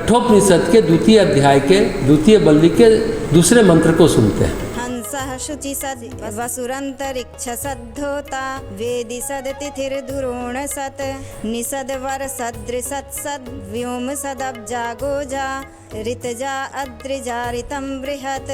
कठोपनिषद के द्वितीय अध्याय के द्वितीय बल्ली के दूसरे मंत्र को सुनते हैं। हंसः शुचि सद् वसुरंतरिक्ष सद्धोता वेदि सद तिथिर्धुरोण सत निसद वर सदृसत् सद व्योम सदब्जा गोजा ऋतजा अद्रिजा ऋतम बृहत।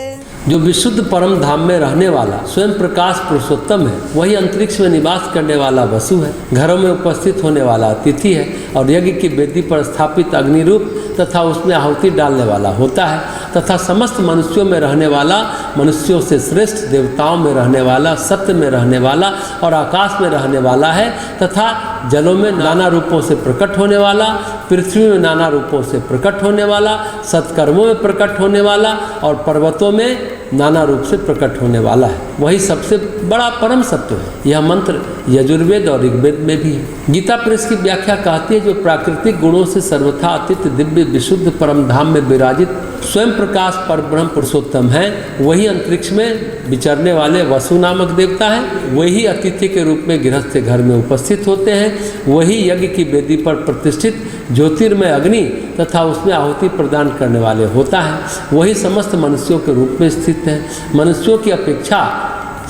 जो विशुद्ध परम धाम में रहने वाला स्वयं प्रकाश पुरुषोत्तम है, वही अंतरिक्ष में निवास करने वाला वसु है, घरों में उपस्थित होने वाला अतिथि है और यज्ञ की वेदी पर स्थापित अग्नि रूप तथा उसमें आहुति डालने वाला होता है, तथा समस्त मनुष्यों में रहने वाला, मनुष्यों से श्रेष्ठ देवताओं में रहने वाला, सत्य में रहने वाला और आकाश में रहने वाला है, तथा जलों में नाना रूपों से प्रकट होने वाला, पृथ्वी में नाना रूपों से प्रकट होने वाला, सत्कर्मों में प्रकट होने वाला और पर्वतों में नाना रूप से प्रकट होने वाला है। वही सबसे बड़ा परम सत्य है। यह मंत्र यजुर्वेद और ऋग्वेद में भी है। गीता प्रेस की व्याख्या कहती है, जो प्राकृतिक गुणों से सर्वथा अतीत दिव्य विशुद्ध परम धाम में विराजित स्वयं प्रकाश पर ब्रह्म पुरुषोत्तम है, वही अंतरिक्ष में विचरने वाले वसु नामक देवता है, वही अतिथि के रूप में गृहस्थ के घर में उपस्थित होते हैं, वही यज्ञ की वेदी पर प्रतिष्ठित ज्योतिर्मय अग्नि तथा उसमें आहुति प्रदान करने वाले होता है, वही समस्त मनुष्यों के रूप में स्थित है, मनुष्यों की अपेक्षा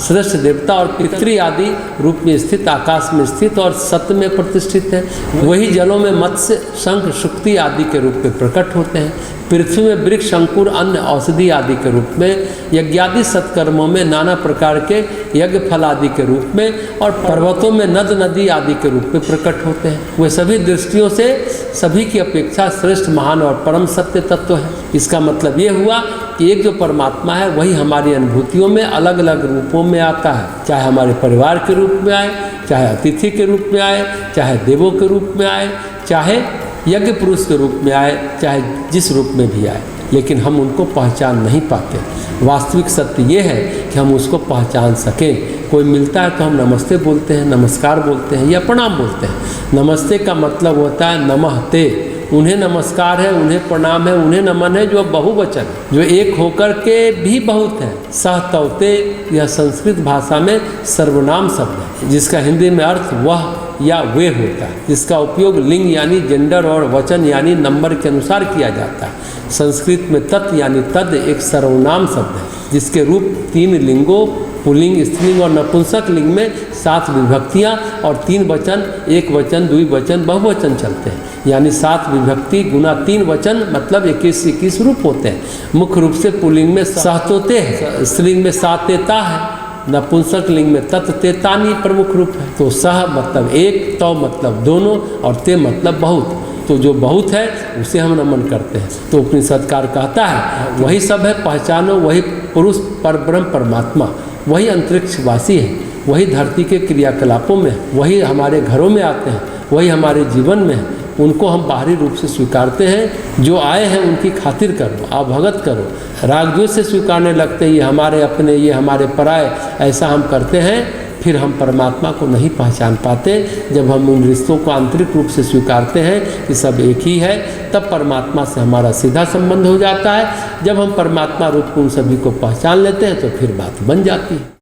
श्रेष्ठ देवता और पितृ आदि रूप में स्थित, आकाश में स्थित और सत्य में प्रतिष्ठित है, वही जलों में मत्स्य शंख शुक्ति आदि के रूप में प्रकट होते हैं, पृथ्वी में वृक्ष अंकुर अन्न औषधि आदि के रूप में, यज्ञादि सत्कर्मों में नाना प्रकार के यज्ञ फल आदि के रूप में और पर्वतों में नद नदी आदि के रूप में प्रकट होते हैं। वे सभी दृष्टियों से सभी की अपेक्षा श्रेष्ठ महान और परम सत्य तत्व है। इसका मतलब ये हुआ कि एक जो परमात्मा है वही हमारी अनुभूतियों में अलग अलग रूपों में आता है, चाहे हमारे परिवार के रूप में आए, चाहे अतिथि के रूप में आए, चाहे देवों के रूप में आए, चाहे यज्ञ पुरुष के रूप में आए, चाहे जिस रूप में भी आए, लेकिन हम उनको पहचान नहीं पाते। वास्तविक सत्य ये है कि हम उसको पहचान सकें। कोई मिलता है तो हम नमस्ते बोलते हैं, नमस्कार बोलते हैं या प्रणाम बोलते हैं। नमस्ते का मतलब होता है नमः ते, उन्हें नमस्कार है, उन्हें प्रणाम है, उन्हें नमन है, जो बहुवचन, जो एक होकर के भी बहुत है। सहतवते यह संस्कृत भाषा में सर्वनाम शब्द है, जिसका हिंदी में अर्थ वह या वे होता है, जिसका उपयोग लिंग यानी जेंडर और वचन यानी नंबर के अनुसार किया जाता है। संस्कृत में तत् यानी तद एक सर्वनाम शब्द है, जिसके रूप 3 लिंगों पुल्लिंग, स्त्रीलिंग और नपुंसक लिंग में 7 विभक्तियाँ और 3 वचन, एक वचन, द्विवचन, बहुवचन चलते हैं। यानी 7 विभक्ति गुना 3 वचन मतलब 21 रूप होते हैं। मुख्य रूप से पुल्लिंग में सहतोते है, स्त्रीलिंग में सातेता है, नपुंसक लिंग में तत्तेतानी प्रमुख रूप है। तो सह मतलब एक, तौ मतलब दोनों और ते मतलब बहुत। तो जो बहुत है उसे हम नमन करते हैं। तो उपनिषदकार कहता है वही सब है, पहचानो वही पुरुष परब्रह्म परमात्मा, वही अंतरिक्षवासी है, वही धरती के क्रियाकलापों में है, वही हमारे घरों में आते हैं, वही हमारे जीवन में है। उनको हम बाहरी रूप से स्वीकारते हैं, जो आए हैं उनकी खातिर करो, अवभगत करो। रागद्वेष से स्वीकारने लगते हैं, ये हमारे अपने, ये हमारे पराए, ऐसा हम करते हैं, फिर हम परमात्मा को नहीं पहचान पाते। जब हम उन रिश्तों को आंतरिक रूप से स्वीकारते हैं कि सब एक ही है, तब परमात्मा से हमारा सीधा संबंध हो जाता है। जब हम परमात्मा रूप उन सभी को पहचान लेते हैं तो फिर बात बन जाती है।